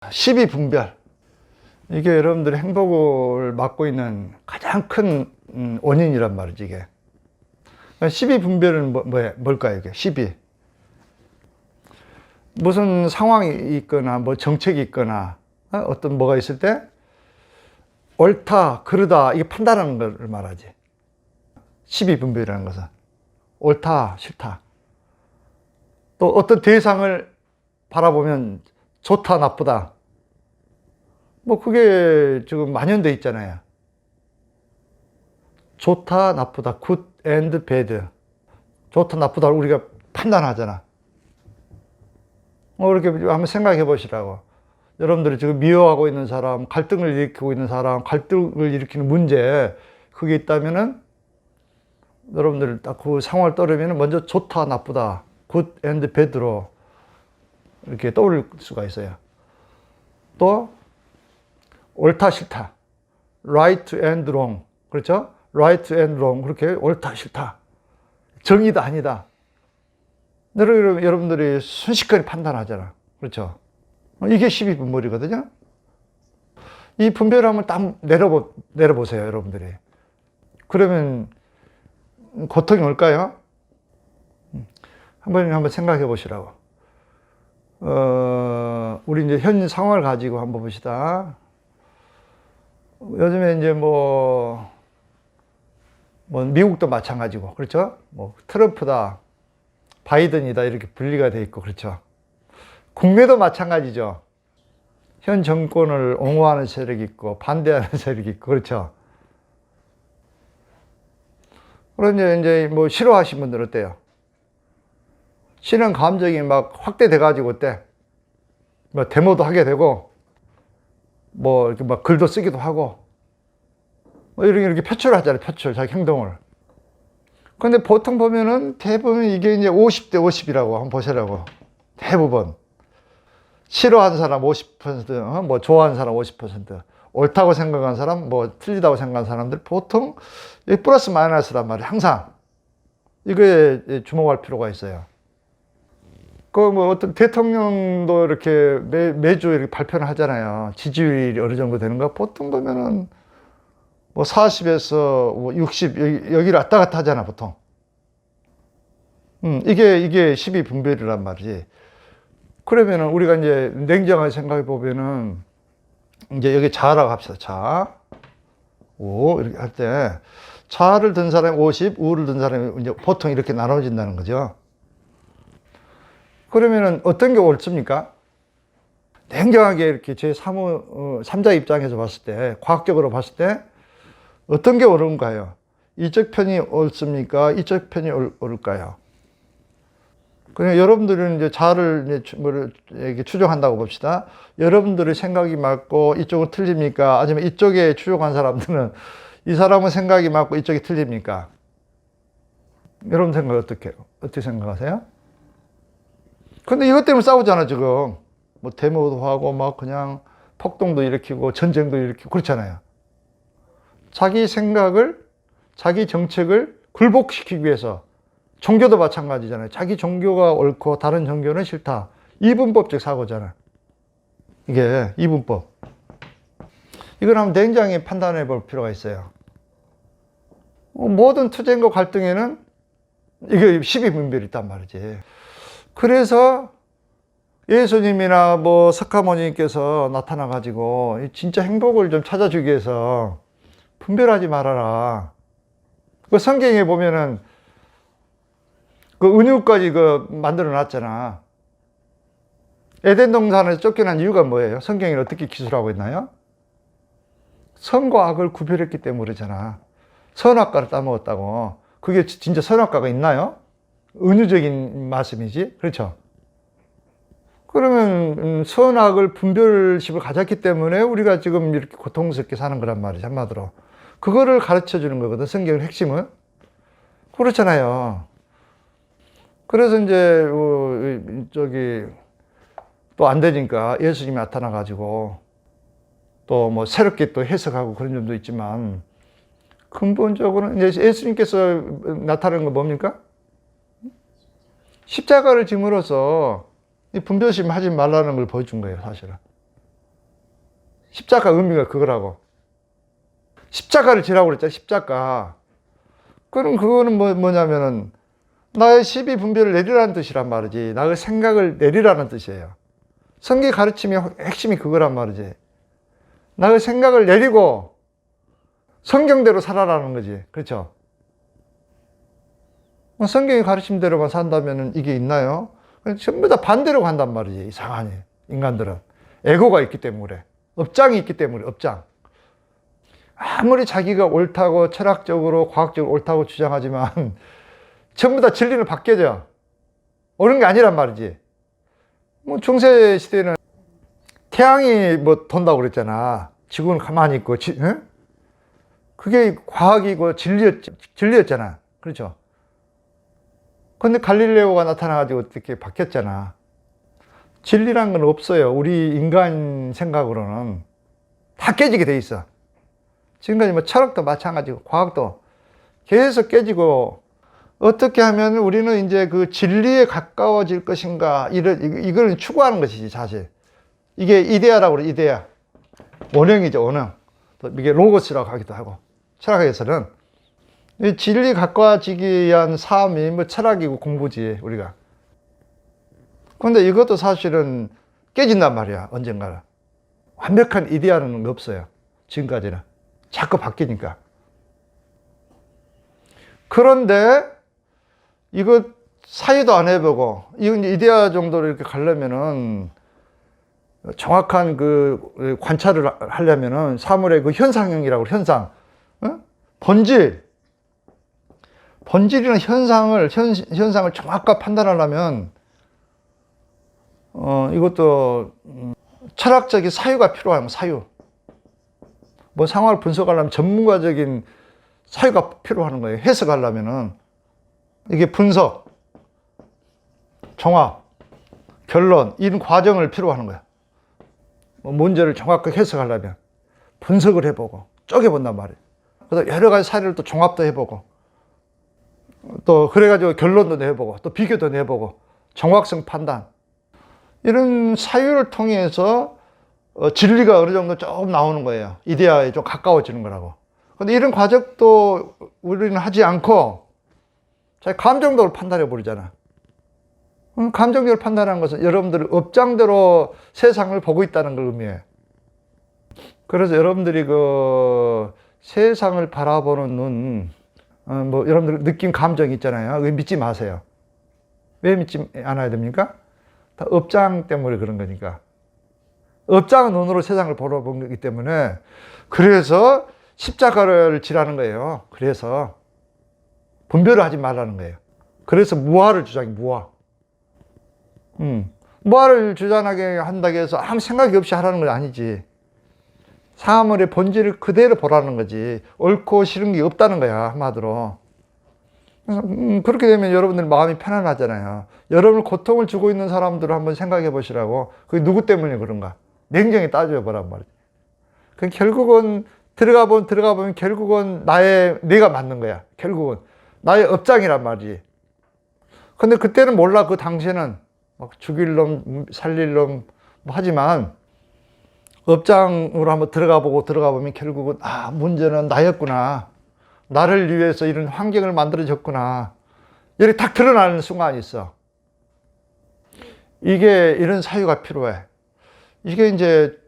12분별. 이게 여러분들의 행복을 막고 있는 가장 큰 원인이란 말이지, 이게. 12분별은 뭘까요, 이게? 12. 무슨 상황이 있거나, 뭐 정책이 있거나, 어떤 뭐가 있을 때, 옳다, 그르다, 이게 판단하는 걸 말하지. 12분별이라는 것은. 옳다, 싫다. 또 어떤 대상을 바라보면 좋다, 나쁘다. 뭐 그게 지금 만연돼 있잖아요. 좋다, 나쁘다, good and bad. 좋다, 나쁘다 우리가 판단하잖아. 이렇게 한번 생각해 보시라고. 여러분들이 지금 미워하고 있는 사람, 갈등을 일으키고 있는 사람, 갈등을 일으키는 문제, 그게 있다면은 여러분들 딱 그 상황을 떠올리면 먼저 좋다, 나쁘다, good and bad로 이렇게 떠올릴 수가 있어요. 또 옳다, 싫다, right and wrong, 그렇죠? right and wrong, 그렇게 옳다, 싫다, 정의다, 아니다. 여러분들이 순식간에 판단하잖아, 그렇죠? 이게 12분별이거든요. 이 분별을 한번 딱 내려보세요, 여러분들이. 그러면 고통이 올까요? 한번 생각해 보시라고. 우리 이제 현 상황을 가지고 한번 봅시다. 요즘에 이제 뭐 미국도 마찬가지고, 그렇죠? 뭐 트럼프다, 바이든이다, 이렇게 분리가 돼 있고, 그렇죠? 국내도 마찬가지죠. 현 정권을 옹호하는 세력이 있고, 반대하는 세력이 있고, 그렇죠? 그런데 이제 뭐 싫어하시는 분들은 어때요? 싫은 감정이 막 확대돼 가지고 어때? 뭐 데모도 하게 되고, 뭐 이렇게 막 글도 쓰기도 하고, 뭐 이렇게 표출을 하잖아요. 표출, 자기 행동을. 근데 보통 보면은 대부분 이게 이제 50대 50이라고 한번 보시라고. 대부분. 싫어하는 사람 50%, 뭐 좋아하는 사람 50%, 옳다고 생각하는 사람, 뭐 틀리다고 생각하는 사람들 보통 플러스 마이너스란 말이에요. 항상. 이거에 주목할 필요가 있어요. 그 뭐 어떤 대통령도 이렇게 매주 이렇게 발표를 하잖아요. 지지율이 어느 정도 되는가? 보통 보면은 뭐 40에서 60, 여기를 왔다 갔다 하잖아, 보통. 이게 12분별이란 말이지. 그러면은 우리가 이제 냉정하게 생각해 보면은 이제 여기 자라고 합시다. 자. 오, 이렇게 할 때 자를 든 사람이 50, 우를 든 사람이 이제 보통 이렇게 나눠진다는 거죠. 그러면은 어떤 게 옳습니까? 냉정하게 이렇게 제 3자 입장에서 봤을 때, 과학적으로 봤을 때 어떤 게 옳은가요? 이쪽 편이 옳습니까? 이쪽 편이 옳을까요? 그냥 여러분들은 이제 자를 이렇게 추종한다고 봅시다. 여러분들의 생각이 맞고 이쪽은 틀립니까? 아니면 이쪽에 추종한 사람들은 이 사람은 생각이 맞고 이쪽이 틀립니까? 여러분 생각 어떻게 생각하세요? 근데 이것 때문에 싸우잖아, 지금. 뭐 데모도 하고 막 그냥 폭동도 일으키고 전쟁도 일으키고 그렇잖아요. 자기 생각을, 자기 정책을 굴복시키기 위해서. 종교도 마찬가지잖아요. 자기 종교가 옳고 다른 종교는 싫다. 이분법적 사고잖아. 이게 이분법. 이걸 한번 냉정히 판단해 볼 필요가 있어요. 모든 투쟁과 갈등에는 이게 12분별이 있단 말이지. 그래서 예수님이나 뭐 석가모니께서 나타나 가지고 진짜 행복을 좀 찾아주기 위해서 분별하지 말아라. 그 성경에 보면은 그 은유까지 만들어 놨잖아. 에덴 동산에서 쫓겨난 이유가 뭐예요? 성경이 어떻게 기술하고 있나요? 선과 악을 구별했기 때문에 그러잖아. 선악과를 따먹었다고. 그게 진짜 선악과가 있나요? 은유적인 말씀이지. 그렇죠? 그러면 선악을 분별심을 가졌기 때문에 우리가 지금 이렇게 고통스럽게 사는 거란 말이죠. 한마디로. 그거를 가르쳐 주는 거거든. 성경의 핵심은. 그렇잖아요. 그래서 이제 또 안 되니까 예수님이 나타나 가지고 또 뭐 새롭게 또 해석하고 그런 점도 있지만 근본적으로는 이제 예수님께서 나타나는 건 뭡니까? 십자가를 짐으로써 이 분별심 하지 말라는 걸 보여준 거예요, 사실은. 십자가 의미가 그거라고. 십자가를 지라고 그랬잖아, 십자가. 그럼 그거는 뭐냐면은, 나의 시비 분별을 내리라는 뜻이란 말이지. 나의 생각을 내리라는 뜻이에요. 성경 가르침의 핵심이 그거란 말이지. 나의 생각을 내리고 성경대로 살아라는 거지. 그렇죠? 성경의 가르침대로만 산다면 이게 있나요? 전부 다 반대로 간단 말이지. 이상하네. 인간들은. 에고가 있기 때문에. 업장이 있기 때문에, 업장. 아무리 자기가 옳다고 철학적으로, 과학적으로 옳다고 주장하지만 전부 다 진리는 바뀌어져. 옳은 게 아니란 말이지. 중세 시대에는 태양이 돈다고 그랬잖아. 지구는 가만히 있고, 응? 그게 과학이고 진리였잖아. 그렇죠? 근데 갈릴레오가 나타나가지고 어떻게 바뀌었잖아. 진리란 건 없어요. 우리 인간 생각으로는. 다 깨지게 돼 있어. 지금까지 철학도 마찬가지고, 과학도 계속 깨지고, 어떻게 하면 우리는 이제 그 진리에 가까워질 것인가, 이걸 추구하는 것이지, 사실. 이게 이데아라고 그래, 이데아. 원형이죠, 원형. 이게 로고스라고 하기도 하고. 철학에서는. 이 진리 가까워지기 위한 삶이 철학이고 공부지, 우리가. 근데 이것도 사실은 깨진단 말이야, 언젠가는. 완벽한 이데아는 없어요, 지금까지는. 자꾸 바뀌니까. 그런데, 이거 사유도 안 해보고, 이건 이데아 정도로 이렇게 가려면은, 정확한 그 관찰을 하려면은, 사물의 그 현상형이라고, 현상. 어? 본질이나 현상을 정확하게 판단하려면, 이것도, 철학적인 사유가 필요한 사유. 상황을 분석하려면 전문가적인 사유가 필요한 거예요. 해석하려면은. 이게 분석, 종합, 결론, 이런 과정을 필요하는 거야. 문제를 정확하게 해석하려면. 분석을 해보고, 쪼개본단 말이에요. 그래서 여러 가지 사례를 또 종합도 해보고, 또 그래가지고 결론도 내보고, 또 비교도 내보고, 정확성 판단. 이런 사유를 통해서 진리가 어느 정도 조금 나오는 거예요. 이데아에 좀 가까워지는 거라고. 근데 이런 과정도 우리는 하지 않고 자기 감정적으로 판단해 버리잖아. 감정적으로 판단하는 것은 여러분들이 업장대로 세상을 보고 있다는 걸 의미해. 그래서 여러분들이 그 세상을 바라보는 눈, 여러분들 느낀 감정이 있잖아요. 그거 믿지 마세요. 왜 믿지 않아야 됩니까? 다 업장 때문에 그런 거니까. 업장 눈으로 세상을 보러본 거기 때문에, 그래서 십자가를 지라는 거예요. 그래서 분별을 하지 말라는 거예요. 그래서 무아를 주장해, 무아. 무아를 주장하게 한다고 해서 아무 생각이 없이 하라는 건 아니지. 사물의 본질을 그대로 보라는 거지. 옳고 싫은 게 없다는 거야, 한마디로. 그렇게 되면 여러분들 마음이 편안하잖아요. 여러분을 고통을 주고 있는 사람들을 한번 생각해 보시라고. 그게 누구 때문에 그런가? 냉정히 따져보란 말이지. 그 결국은 들어가 보면 결국은 내가 맞는 거야. 결국은 나의 업장이란 말이지. 근데 그때는 몰라. 그 당시에는 막 죽일 놈, 살릴 놈 하지만 업장으로 한번 들어가 보면 결국은 문제는 나였구나. 나를 위해서 이런 환경을 만들어줬구나. 이렇게 딱 드러나는 순간이 있어. 이게 이런 사유가 필요해. 이게 이제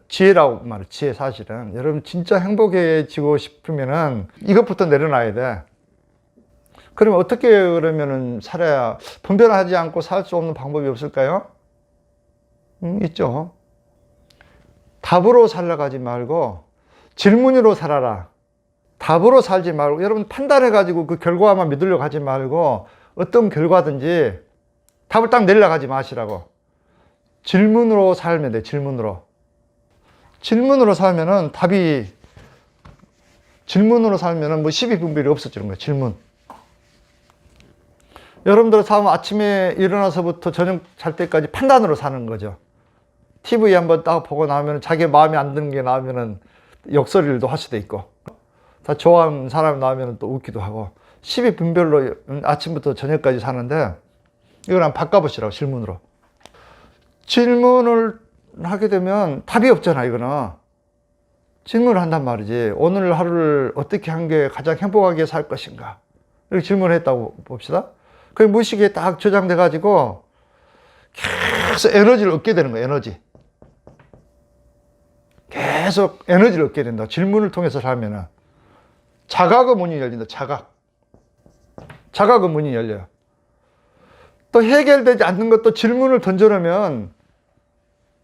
지혜라고 말해. 지혜. 사실은 여러분 진짜 행복해지고 싶으면은 이것부터 내려놔야 돼. 그러면 어떻게 그러면은 살아야, 분별하지 않고 살 수 없는 방법이 없을까요? 있죠. 답으로 살아가지 말고 질문으로 살아라. 답으로 살지 말고, 여러분 판단해가지고 그 결과만 믿으려고 하지 말고, 어떤 결과든지 답을 딱 내려고 하지 마시라고. 질문으로 살면 돼, 질문으로. 질문으로 살면은 질문으로 살면은 시비분별이 없어지는 거야, 질문. 여러분들 사면 아침에 일어나서부터 저녁 잘 때까지 판단으로 사는 거죠. TV 한번 딱 보고 나면 자기 마음에 안 드는 게 나오면은 역설이도 할 수도 있고, 다 좋아하는 사람이 나오면 또 웃기도 하고, 시비분별로 아침부터 저녁까지 사는데, 이걸 한번 바꿔보시라고, 질문으로. 질문을 하게 되면 답이 없잖아, 이거는. 질문을 한단 말이지. 오늘 하루를 어떻게 한 게 가장 행복하게 살 것인가? 이렇게 질문을 했다고 봅시다. 그게 무의식에 딱 저장돼가지고 계속 에너지를 얻게 되는 거야, 에너지. 계속 에너지를 얻게 된다. 질문을 통해서 살면은. 자각의 문이 열린다, 자각. 자각의 문이 열려요. 또 해결되지 않는 것도 질문을 던져놓으면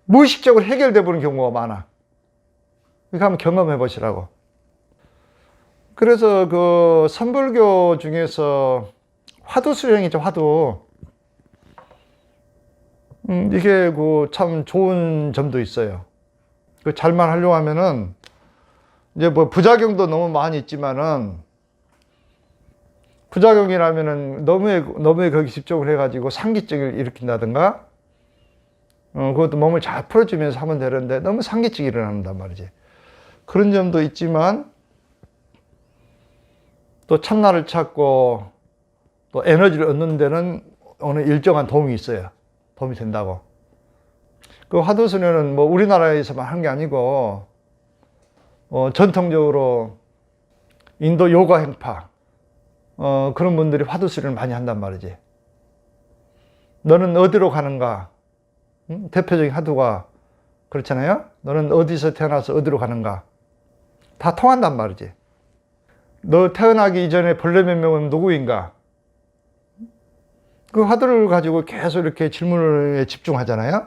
무의식적으로 해결돼 버리는 경우가 많아. 이거 한번 경험해 보시라고. 그래서 그 선불교 중에서 화두 수령이죠, 화두. 이게 그 참 좋은 점도 있어요. 그 잘만 하려고 하면은 이제 뭐 부작용도 너무 많이 있지만은, 부작용이라면은 너무 거기 집중을 해가지고 상기증을 일으킨다든가, 그것도 몸을 잘 풀어주면서 하면 되는데 너무 상기증이 일어난단 말이지. 그런 점도 있지만 또 참나를 찾고 또 에너지를 얻는 데는 어느 일정한 도움이 있어요. 도움이 된다고. 그 화두수련은 뭐 우리나라에서만 한 게 아니고 전통적으로 인도 요가 행파 그런 분들이 화두수련을 많이 한단 말이지. 너는 어디로 가는가? 대표적인 화두가 그렇잖아요. 너는 어디서 태어나서 어디로 가는가? 다 통한단 말이지. 너 태어나기 이전에 본래 면명은 누구인가? 그 화두를 가지고 계속 이렇게 질문에 집중하잖아요.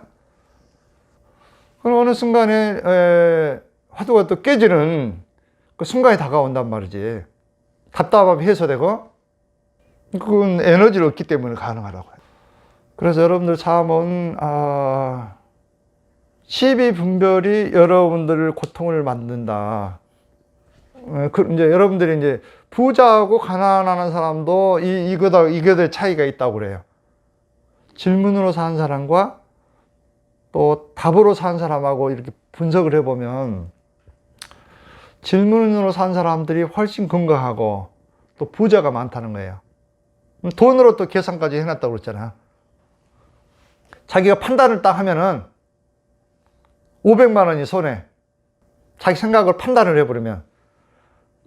그럼 어느 순간에 화두가 또 깨지는 그 순간이 다가온단 말이지. 답답함이 해소되고, 그건 에너지를 얻기 때문에 가능하다고 해요. 그래서 여러분들 삶은 12분별이 여러분들을 고통을 만든다. 이제 여러분들이 이제 부자하고 가난한 사람도 이거들 차이가 있다고 그래요. 질문으로 사는 사람과 또 답으로 사는 사람하고 이렇게 분석을 해보면, 질문으로 사는 사람들이 훨씬 건강하고 또 부자가 많다는 거예요. 돈으로 또 계산까지 해놨다고 그랬잖아. 자기가 판단을 딱 하면은 500만 원이 손해. 자기 생각을 판단을 해버리면.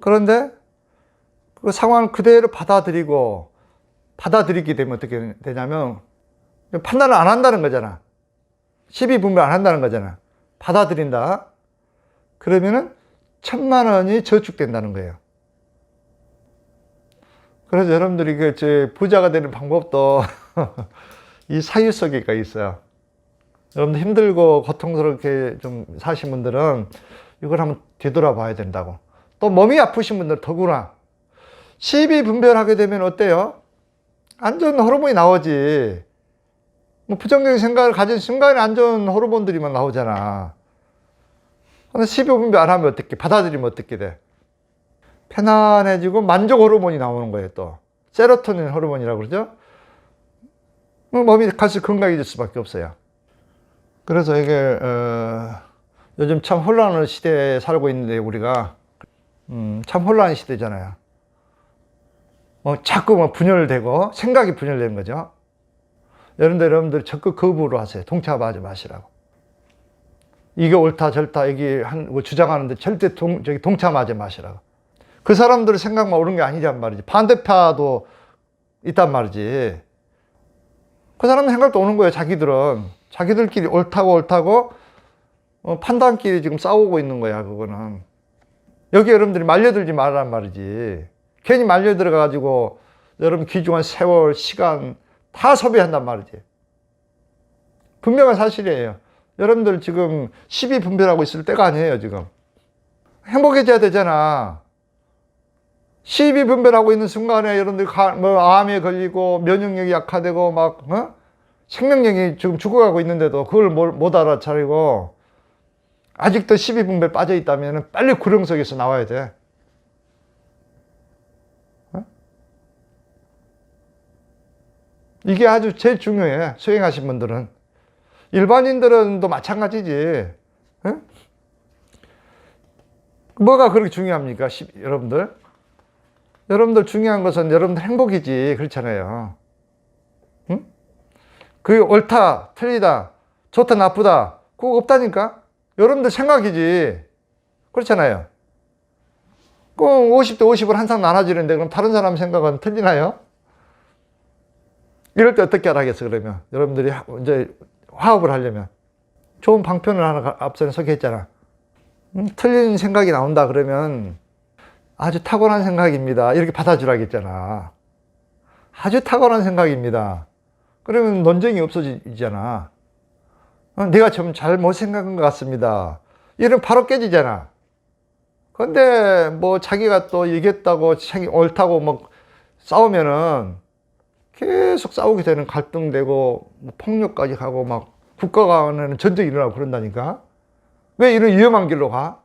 그런데 그 상황을 그대로 받아들이게 되면 어떻게 되냐면, 판단을 안 한다는 거잖아. 12분별 안 한다는 거잖아. 받아들인다. 그러면은 1000만 원이 저축된다는 거예요. 그래서 여러분들이 부자가 되는 방법도 이 사유 속에가 있어요. 여러분들 힘들고 고통스럽게 좀 사신 분들은 이걸 한번 되돌아봐야 된다고. 또 몸이 아프신 분들 더구나 12분별하게 되면 어때요? 안 좋은 호르몬이 나오지. 뭐 부정적인 생각을 가진 순간에 안 좋은 호르몬들이만 나오잖아. 근데 12분별 안 하면 어떻게, 받아들이면 어떻게 돼? 편안해지고 만족 호르몬이 나오는 거예요, 또. 세로토닌 호르몬이라고 그러죠? 몸이 갈수록 건강해질 수밖에 없어요. 그래서 이게 요즘 참 혼란의 시대에 살고 있는데, 우리가 참 혼란의 시대잖아요. 자꾸 분열되고 생각이 분열되는 거죠. 여러분들 적극 거부로 하세요. 동참하지 마시라고. 이게 옳다 절다 이게 주장하는데 절대 동참하지 마시라고. 그 사람들의 생각만 옳은 게 아니란 말이지. 반대파도 있단 말이지. 그 사람 생각도 오는 거예요. 자기들끼리 옳다고 판단끼리 지금 싸우고 있는 거야. 그거는 여기 여러분들이 말려들지 말란 말이지. 괜히 말려들어 가지고 여러분 귀중한 세월, 시간 다 소비한단 말이지. 분명한 사실이에요. 여러분들 지금 12분별하고 있을 때가 아니에요. 지금 행복해져야 되잖아. 12분별하고 있는 순간에 여러분들 암에 걸리고 면역력이 약화되고 생명력이 지금 죽어가고 있는데도 그걸 못 알아차리고 아직도 12분별 빠져 있다면 빨리 구령 속에서 나와야 돼. 이게 아주 제일 중요해. 수행하신 분들은. 일반인들은 또 마찬가지지. 뭐가 그렇게 중요합니까? 여러분들? 여러분들 중요한 것은 여러분들 행복이지. 그렇잖아요. 그게 옳다, 틀리다, 좋다, 나쁘다, 그거 없다니까? 여러분들 생각이지. 그렇잖아요. 꼭 50대 50을 항상 나눠지는데 그럼 다른 사람 생각은 틀리나요? 이럴 때 어떻게 하라겠어, 그러면? 여러분들이 이제 화합을 하려면. 좋은 방편을 하나 앞서는 소개했잖아. 틀린 생각이 나온다 그러면 아주 탁월한 생각입니다. 이렇게 받아주라겠잖아. 아주 탁월한 생각입니다. 그러면 논쟁이 없어지잖아. 내가 좀 잘못 생각한 것 같습니다. 이러면 바로 깨지잖아. 근데 뭐 자기가 또 이겼다고 자기 옳다고 막 싸우면은 계속 싸우게 되는, 갈등되고 뭐 폭력까지 가고 막 국가 간에는 전쟁이 일어나고 그런다니까. 왜 이런 위험한 길로 가?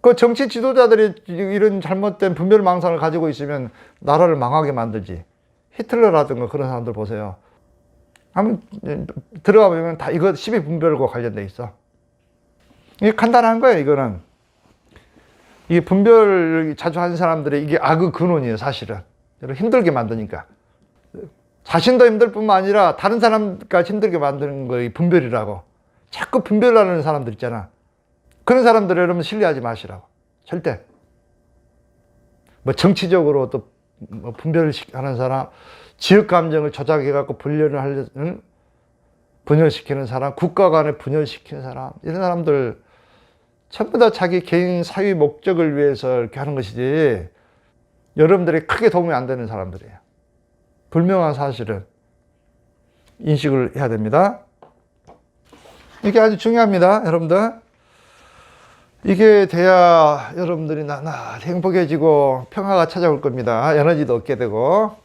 그 정치 지도자들이 이런 잘못된 분별망상을 가지고 있으면 나라를 망하게 만들지. 히틀러라든가 그런 사람들 보세요. 한번 들어가 보면 다 이거 12분별과 관련돼 있어. 이게 간단한 거예요, 이거는. 이 분별을 자주 하는 사람들의 이게 악의 근원이에요, 사실은. 힘들게 만드니까. 자신도 힘들 뿐만 아니라 다른 사람까지 힘들게 만드는 거이 분별이라고. 자꾸 분별하는 사람들 있잖아. 그런 사람들을 여러분 신뢰하지 마시라고. 절대. 뭐 정치적으로 또 뭐 분별하는 사람, 지역 감정을 조작해갖고 분열시키는 사람, 국가 간에 분열시키는 사람, 이런 사람들 전부 다 자기 개인 사회 목적을 위해서 이렇게 하는 것이지 여러분들이 크게 도움이 안 되는 사람들이에요. 분명한 사실은 인식을 해야 됩니다. 이게 아주 중요합니다, 여러분들. 이게 돼야 여러분들이 나나 행복해지고 평화가 찾아올 겁니다. 에너지도 얻게 되고.